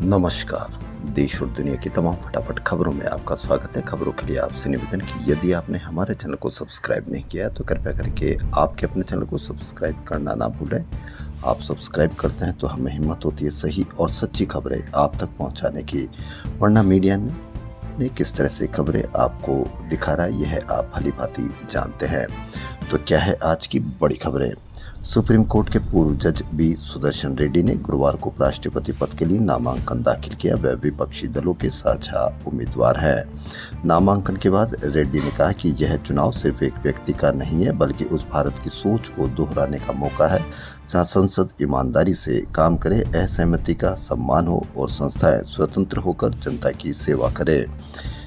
नमस्कार। देश और दुनिया की तमाम फटाफट खबरों में आपका स्वागत है। खबरों के लिए आपसे निवेदन कि यदि आपने हमारे चैनल को सब्सक्राइब नहीं किया है तो कृपया करके आपके अपने चैनल को सब्सक्राइब करना ना भूलें। आप सब्सक्राइब करते हैं तो हमें हिम्मत होती है सही और सच्ची खबरें आप तक पहुंचाने की, वरना मीडिया ने किस तरह से खबरें आपको दिखा रहा है यह आप भली-भांति जानते हैं। तो क्या है आज की बड़ी खबरें। सुप्रीम कोर्ट के पूर्व जज बी सुदर्शन रेड्डी ने गुरुवार को उपराष्ट्रपति पद के लिए नामांकन दाखिल किया। वह विपक्षी दलों के साझा उम्मीदवार हैं। नामांकन के बाद रेड्डी ने कहा कि यह चुनाव सिर्फ एक व्यक्ति का नहीं है बल्कि उस भारत की सोच को दोहराने का मौका है जहां संसद ईमानदारी से काम करे, असहमति का सम्मान हो और संस्थाएं स्वतंत्र होकर जनता की सेवा करे।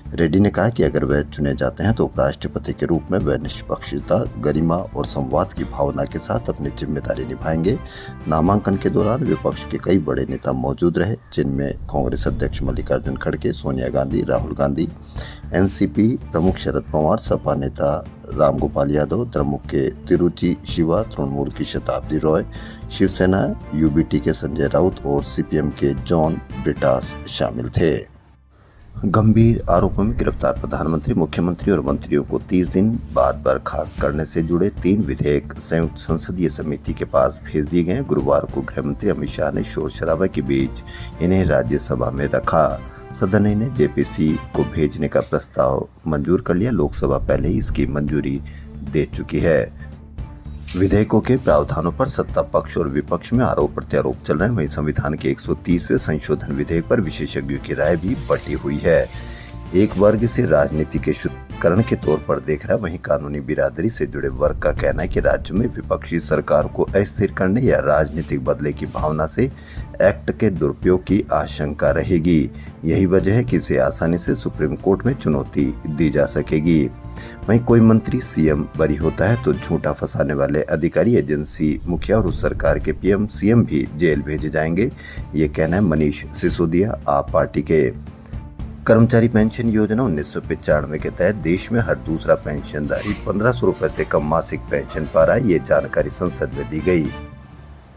रेड्डी ने कहा कि अगर वह चुने जाते हैं तो उपराष्ट्रपति के रूप में वह निष्पक्षता, गरिमा और संवाद की भावना के साथ अपनी जिम्मेदारी निभाएंगे। नामांकन के दौरान विपक्ष के कई बड़े नेता मौजूद रहे, जिनमें कांग्रेस अध्यक्ष मल्लिकार्जुन खड़गे, सोनिया गांधी, राहुल गांधी, एनसीपी प्रमुख शरद पवार, सपा नेता रामगोपाल यादव, द्रमुक के तिरुचि शिवा, तृणमूल की शताब्दी रॉय, शिवसेना यूबीटी के संजय राउत और सीपीएम के जॉन ब्रिटास शामिल थे। गंभीर आरोपों में गिरफ्तार प्रधानमंत्री, मुख्यमंत्री और मंत्रियों को 30 दिन बाद बर्खास्त करने से जुड़े 3 विधेयक संयुक्त संसदीय समिति के पास भेज दिए गए। गुरुवार को गृहमंत्री अमित शाह ने शोर शराबा के बीच इन्हें राज्यसभा में रखा। सदन ने इन्हें जेपीसी को भेजने का प्रस्ताव मंजूर कर लिया। लोकसभा पहले ही इसकी मंजूरी दे चुकी है। विधेयकों के प्रावधानों पर सत्ता पक्ष और विपक्ष में आरोप प्रत्यारोप चल रहे हैं। वहीं संविधान के 130वें संशोधन विधेयक पर विशेषज्ञों की राय भी बटी हुई है। एक वर्ग से राजनीति के शुद्धिकरण के तौर पर देख रहा है, वहीं कानूनी बिरादरी से जुड़े वर्ग का कहना है कि राज्य में विपक्षी सरकार को अस्थिर करने या राजनीतिक बदले की भावना से एक्ट के दुरुपयोग की आशंका रहेगी। यही वजह है कि इसे आसानी से सुप्रीम कोर्ट में चुनौती दी जा सकेगी। वहीं कोई मंत्री सीएम बरी होता है तो झूठा फंसाने वाले अधिकारी, एजेंसी मुखिया और उस सरकार के पीएम सीएम भी जेल भेजे जाएंगे। ये कहना है मनीष सिसोदिया, आप पार्टी के। कर्मचारी पेंशन योजना 1995 के तहत देश में हर दूसरा पेंशनधारी 1500 रुपए से कम मासिक पेंशन पा रहा है। ये जानकारी संसद में दी गई।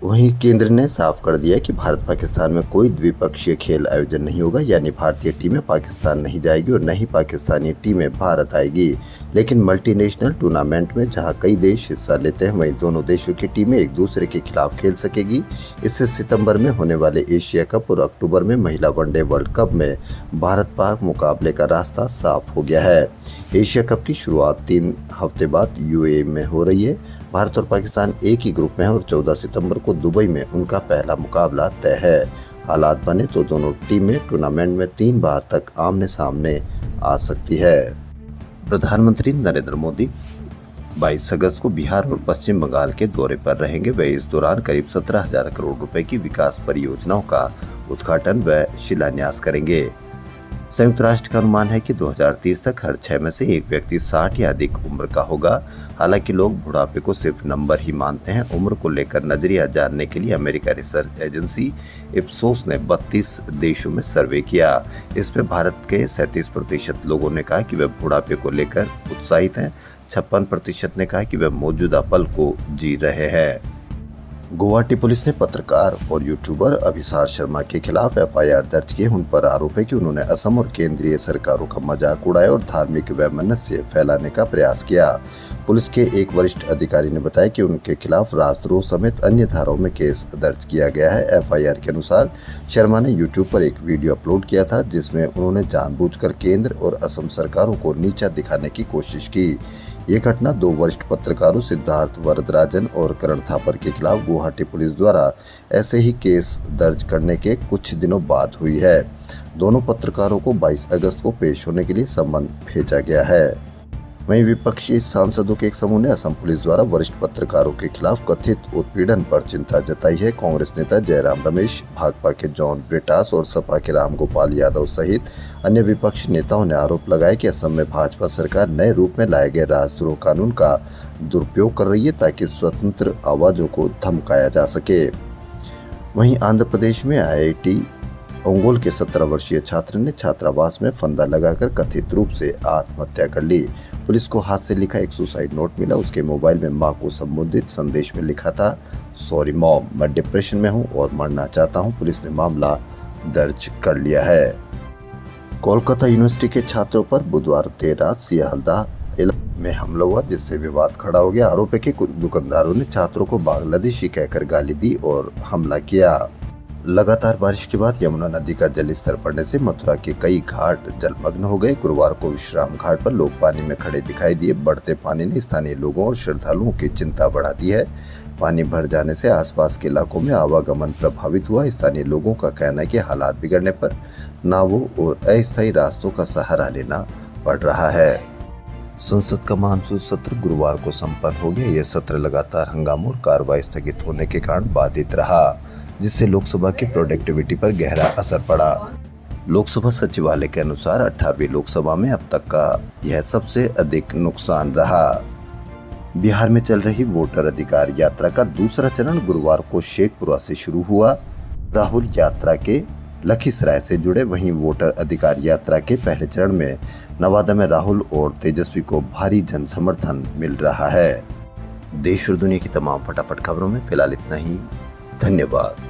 वहीं केंद्र ने साफ कर दिया कि भारत पाकिस्तान में कोई द्विपक्षीय खेल आयोजन नहीं होगा, यानी भारतीय टीमें पाकिस्तान नहीं जाएगी और न ही पाकिस्तानी टीमें भारत आएगी। लेकिन मल्टीनेशनल टूर्नामेंट में जहां कई देश हिस्सा लेते हैं, वहीं दोनों देशों की टीमें एक दूसरे के खिलाफ खेल सकेगी। इससे सितंबर में होने वाले एशिया कप और अक्टूबर में महिला वनडे वर्ल्ड कप में भारत पाक मुकाबले का रास्ता साफ हो गया है। एशिया कप की शुरुआत 3 हफ्ते बाद यूएई में हो रही है। भारत और पाकिस्तान एक ही ग्रुप में है और 14 सितंबर को दुबई में उनका पहला मुकाबला तय है। हालात बने तो दोनों टीमें टूर्नामेंट में 3 बार तक आमने सामने आ सकती है। प्रधानमंत्री नरेंद्र मोदी 22 अगस्त को बिहार और पश्चिम बंगाल के दौरे पर रहेंगे। वे इस दौरान करीब 17,000 करोड़ रुपए की विकास परियोजनाओं का उद्घाटन व शिलान्यास करेंगे। संयुक्त राष्ट्र का अनुमान है कि 2030 तक हर 6 में से एक व्यक्ति 60 या अधिक उम्र का होगा। हालांकि लोग बुढ़ापे को सिर्फ नंबर ही मानते हैं। उम्र को लेकर नजरिया जानने के लिए अमेरिका रिसर्च एजेंसी इप्सोस ने 32 देशों में सर्वे किया। इसमें भारत के 37% लोगों ने कहा कि वे बुढ़ापे को लेकर उत्साहित हैं। 56% ने कहा कि वे मौजूदा पल को जी रहे हैं। गुवाहाटी पुलिस ने पत्रकार और यूट्यूबर अभिसार शर्मा के खिलाफ एफआईआर दर्ज की। उन पर आरोप है कि उन्होंने असम और केंद्रीय सरकारों का मजाक उड़ाया और धार्मिक वैमनस्य फैलाने का प्रयास किया। पुलिस के एक वरिष्ठ अधिकारी ने बताया कि उनके खिलाफ राष्ट्रद्रोह समेत अन्य धाराओं में केस दर्ज किया गया है। एफआईआर के अनुसार शर्मा ने यूट्यूब पर एक वीडियो अपलोड किया था जिसमें उन्होंने जानबूझकर केंद्र और असम सरकारों को नीचा दिखाने की कोशिश की। ये घटना 2 वरिष्ठ पत्रकारों सिद्धार्थ वरदराजन और करण थापर के खिलाफ गुवाहाटी पुलिस द्वारा ऐसे ही केस दर्ज करने के कुछ दिनों बाद हुई है। दोनों पत्रकारों को 22 अगस्त को पेश होने के लिए सम्मन भेजा गया है। वहीं विपक्षी सांसदों के एक समूह ने असम पुलिस द्वारा वरिष्ठ पत्रकारों के खिलाफ कथित उत्पीड़न पर चिंता जताई है। कांग्रेस नेता जयराम रमेश, भाजपा के जॉन ब्रिटास और सपा के रामगोपाल यादव सहित अन्य विपक्षी नेताओं ने आरोप लगाया कि असम में भाजपा सरकार नए रूप में लाए गए राष्ट्रद्रोह कानून का दुरुपयोग कर रही है ताकि स्वतंत्र आवाजों को धमकाया जा सके। वहीं आंध्र प्रदेश में आईआईटी ओंगोल के 17 वर्षीय छात्र ने छात्रावास में फंदा लगाकर कथित रूप से आत्महत्या कर ली। पुलिस को हाथ से लिखा एक सुसाइड नोट मिला। उसके मोबाइल में मां को संबोधित संदेश में लिखा था, सॉरी मॉम, मैं डिप्रेशन में हूं और मरना चाहता हूं। पुलिस ने मामला दर्ज कर लिया है। कोलकाता यूनिवर्सिटी के छात्रों पर बुधवार देर रात सियालदाह में हमला हुआ, जिससे विवाद खड़ा हो गया। आरोप है कि कुछ दुकानदारों ने छात्रों को बांग्लादेशी कहकर गाली दी और हमला किया। लगातार बारिश के बाद यमुना नदी का जलस्तर बढ़ने से मथुरा के कई घाट जलमग्न हो गए। गुरुवार को विश्राम घाट पर लोग पानी में खड़े दिखाई दिए। बढ़ते पानी ने स्थानीय लोगों और श्रद्धालुओं की चिंता बढ़ा दी है। पानी भर जाने से आसपास के इलाकों में आवागमन प्रभावित हुआ। स्थानीय लोगों का कहना है कि हालात बिगड़ने पर नावों और अस्थायी रास्तों का सहारा लेना पड़ रहा है। संसद का मानसून सत्र गुरुवार को संपन्न हो गया। यह सत्र लगातार हंगामों और कार्रवाई स्थगित होने के कारण बाधित रहा, जिससे लोकसभा की प्रोडक्टिविटी पर गहरा असर पड़ा। लोकसभा सचिवालय के अनुसार 18वीं लोकसभा में अब तक का यह सबसे अधिक नुकसान रहा। बिहार में चल रही वोटर अधिकार यात्रा का दूसरा चरण गुरुवार को शेखपुरा से शुरू हुआ। राहुल यात्रा के लखीसराय से जुड़े, वहीं वोटर अधिकार यात्रा के पहले चरण में नवादा में राहुल और तेजस्वी को भारी जन समर्थन मिल रहा है। देश और दुनिया की तमाम फटाफट खबरों में फिलहाल इतना ही। धन्यवाद।